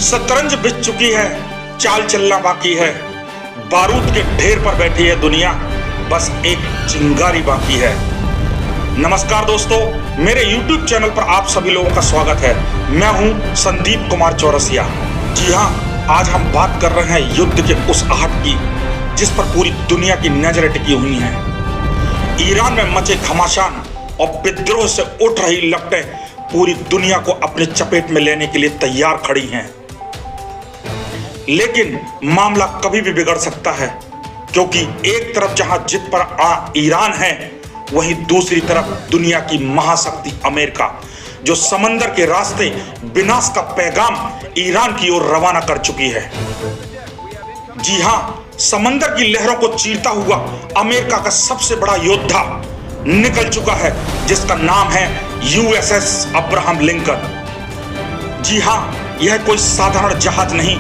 शतरंज बिछ चुकी है, चाल चलना बाकी है। बारूद के ढेर पर बैठी है दुनिया, बस एक चिंगारी बाकी है। नमस्कार दोस्तों, मेरे YouTube चैनल पर आप सभी लोगों का स्वागत है। मैं हूं संदीप कुमार चौरसिया। जी हां, आज हम बात कर रहे हैं युद्ध के उस आहट की जिस पर पूरी दुनिया की नजरें टिकी हुई हैं। ईरान में मचे घमासान और विद्रोह से उठ रही लपटें पूरी दुनिया को अपने चपेट में लेने के लिए तैयार खड़ी हैं। लेकिन मामला कभी भी बिगड़ सकता है, क्योंकि एक तरफ जहां जिद पर ईरान है, वहीं दूसरी तरफ दुनिया की महाशक्ति अमेरिका, जो समंदर के रास्ते विनाश का पैगाम ईरान की ओर रवाना कर चुकी है। जी हां, समंदर की लहरों को चीरता हुआ अमेरिका का सबसे बड़ा योद्धा निकल चुका है, जिसका नाम है यूएसएस अब्राहम लिंकन। जी हां, यह कोई साधारण जहाज नहीं,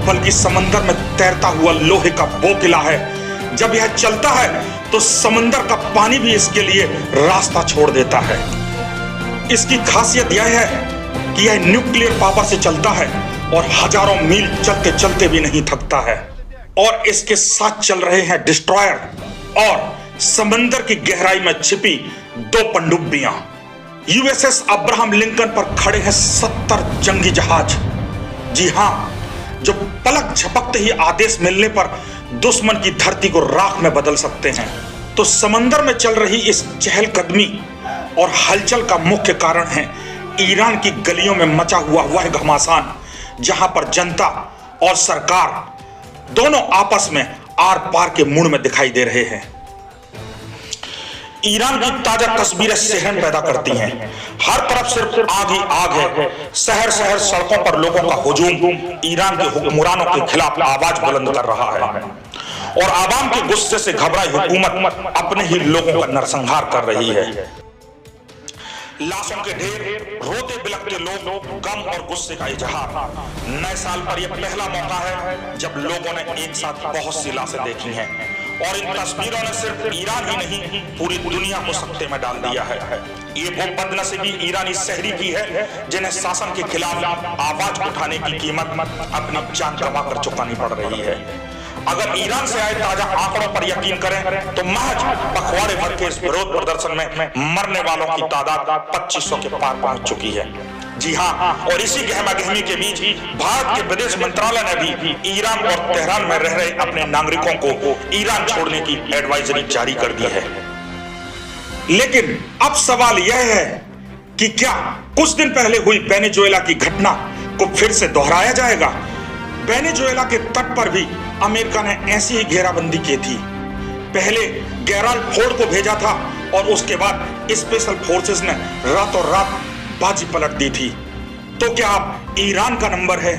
बल्कि समंदर में तैरता हुआ लोहे का वो किला है। जब यह चलता है तो समंदर का पानी भी इसके लिए रास्ता छोड़ देता है। इसकी खासियत यह है कि यह न्यूक्लियर पावर से चलता है और हजारों मील चलते चलते भी नहीं थकता है। और इसके साथ चल रहे हैं डिस्ट्रॉयर और समंदर की गहराई में छिपी दो पनडुब्बियां। यूएसएस अब्राहम लिंकन पर खड़े हैं 70 जंगी जहाज। जी हां, जो पलक झपकते ही आदेश मिलने पर दुश्मन की धरती को राख में बदल सकते हैं। तो समंदर में चल रही इस चहलकदमी और हलचल का मुख्य कारण है ईरान की गलियों में मचा हुआ वह घमासान, जहां पर जनता और सरकार दोनों आपस में आर पार के मुड़ में दिखाई दे रहे हैं। ईरान की ताजा तस्वीरें सहम पैदा करती हैं। हर तरफ सिर्फ आग ही आग है। शहर शहर सड़कों पर लोगों का हुजूम ईरान के हुक्मरानों के खिलाफ आवाज बुलंद कर रहा है और आवाम के गुस्से से घबराई हुकूमत अपने ही लोगों का नरसंहार कर रही है। लाशों के ढेर, रोते बिलखते लोग, गम और गुस्से का इजहार। नए साल पर यह पहला मौका है जब लोगों ने एक साथ बहुत सी लाशें देखी हैं और इन तस्वीरों ने सिर्फ ईरान ही नहीं, पूरी दुनिया को सकते में डाल दिया है। ये वो बदनसीबी ईरानी शहरी की है जिन्हें शासन के खिलाफ आवाज उठाने की कीमत अपनी जान गंवा कर चुकानी पड़ रही है। अगर ईरान से आए ताजा आंकड़ों पर यकीन करें तो महज पखवाड़े भर के इस विरोध प्रदर्शन में मरने वालों की तादाद 2500 के पार पहुंच चुकी है। जी हां, और इसी गहमागहमी के बीच भारत के विदेश मंत्रालय ने भी ईरान और तेहरान में रह रहे अपने नागरिकों को ईरान छोड़ने की एडवाइजरी जारी कर दी है। लेकिन अब सवाल यह है कि क्या कुछ दिन पहले हुई वेनेजुएला की घटना को फिर से दोहराया जाएगा? वेनेजुएला के तट पर भी अमेरिका ने ऐसी ही घेराबंदी की थी। पहले गेराल्ड फोर्ड को भेजा था और उसके बाद स्पेशल फोर्सेस ने रातों रात बाजी पलट दी थी। तो क्या अब ईरान का नंबर है?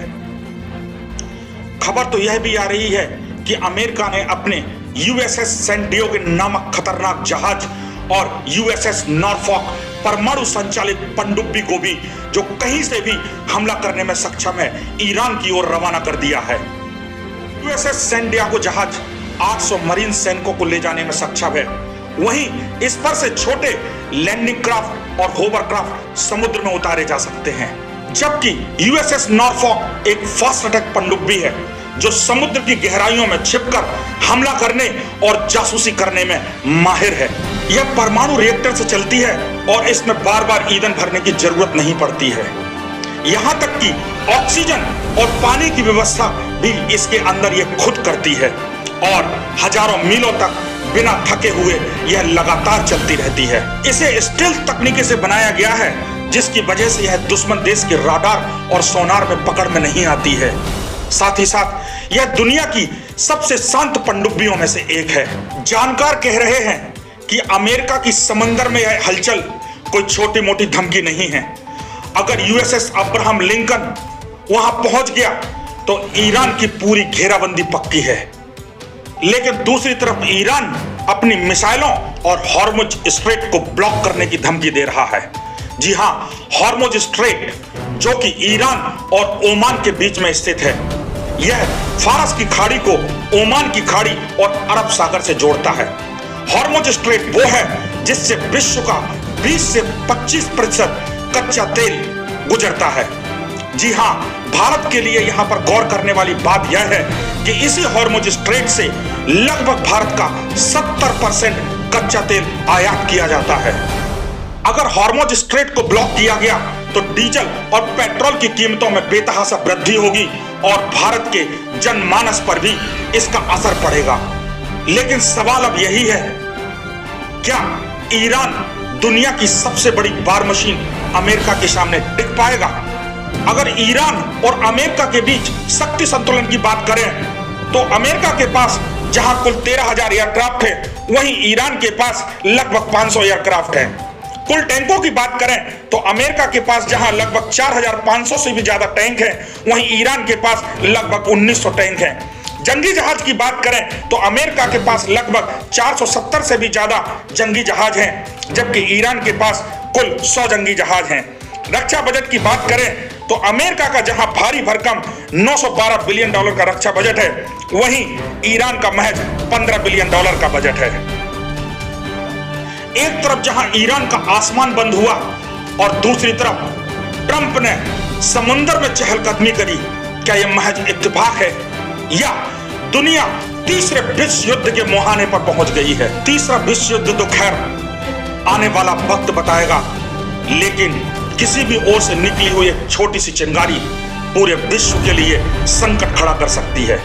खबर तो यह भी आ रही है कि अमेरिका ने अपने यूएसएस सैन डिएगो नामक खतरनाक जहाज और यूएसएस नॉरफॉक परमाणु संचालित पनडुब्बी को भी, जो कहीं से भी हमला करने में सक्षम है, ईरान की ओर रवाना कर दिया है। यूएसएस सैन डिएगो जहाज 800 मरीन सैनिकों को ले जाने में सक्षम है। वहीं इस पर से छोटे लैंडिंग क्राफ्ट और होवरक्राफ्ट समुद्र में उतारे जा सकते हैं, जबकि यूएसएस नॉरफॉक एक फास्ट अटैक पनडुब्बी है जो समुद्र की गहराइयों में छिपकर हमला करने और जासूसी करने में माहिर है। यह परमाणु रिएक्टर से चलती है और इसमें बार बार ईंधन भरने की जरूरत नहीं पड़ती है। यहां तक कि ऑक्सीजन और पानी की व्यवस्था भी इसके अंदर यह खुद करती है और हजारों मीलों तक बिना थके हुए यह लगातार चलती रहती है। इसे स्टील्थ तकनीकी से बनाया गया है, जिसकी वजह से यह दुश्मन देश के राडार और सोनार में पकड़ में नहीं आती है। साथ ही साथ यह दुनिया की सबसे शांत पनडुब्बियों में से एक है। जानकार कह रहे हैं कि अमेरिका की समंदर में यह हलचल कोई छोटी मोटी धमकी नहीं है। अगर यूएसएस अब्राहम लिंकन वहां पहुंच गया तो ईरान की पूरी घेराबंदी पक्की है। लेकिन दूसरी तरफ ईरान अपनी मिसाइलों और हॉर्मुज स्ट्रेट को ब्लॉक करने की धमकी दे रहा है। जी हां, हॉर्मुज स्ट्रेट, जो कि ईरान और ओमान के बीच में स्थित है, यह फारस की खाड़ी को ओमान की खाड़ी और अरब सागर से जोड़ता है। हॉर्मुज स्ट्रेट वो है जिससे विश्व का 20 से 25% कच्चा तेल गुजरता है। जी हां, भारत के लिए यहां पर गौर करने वाली बात यह है कि इसी हॉर्मुज स्ट्रेट से लगभग भारत का 70% कच्चा तेल आयात किया जाता है। अगर हॉर्मुज स्ट्रेट को ब्लॉक किया गया तो डीजल और पेट्रोल की कीमतों में बेतहाशा वृद्धि होगी और भारत के जनमानस पर भी इसका असर पड़ेगा। लेकिन सवाल अब यही है, क्या ईरान दुनिया की सबसे बड़ी वार मशीन अमेरिका के सामने टिक पाएगा? अगर ईरान और अमेरिका के बीच शक्ति संतुलन की बात करें तो अमेरिका के पास जहां कुल 13,000 एयरक्राफ्ट है, वहीं ईरान के पास लगभग 500 एयरक्राफ्ट है। कुल टैंकों की बात करें तो अमेरिका के पास जहां लगभग 4,500 से भी ज्यादा टैंक है, वहीं ईरान के पास लगभग 1900 टैंक हैं। जंगी जहाज की बात करें तो अमेरिका के पास लगभग 470 से भी ज्यादा जंगी जहाज हैं, जबकि ईरान के पास कुल 100 जंगी जहाज हैं। रक्षा बजट की बात करें तो अमेरिका का जहां भारी भरकम $912 बिलियन का रक्षा बजट है, वहीं ईरान का महज $15 बिलियन का बजट है। एक तरफ जहां ईरान का आसमान बंद हुआ और दूसरी तरफ ट्रंप ने समुद्र में चहलकदमी करी, क्या यह महज इत्तेफाक है या दुनिया तीसरे विश्व युद्ध के मुहाने पर पहुंच गई है? तीसरा विश्व युद्ध तो खैर आने वाला वक्त बताएगा, लेकिन किसी भी ओर से निकली हुई एक छोटी सी चिंगारी पूरे विश्व के लिए संकट खड़ा कर सकती है।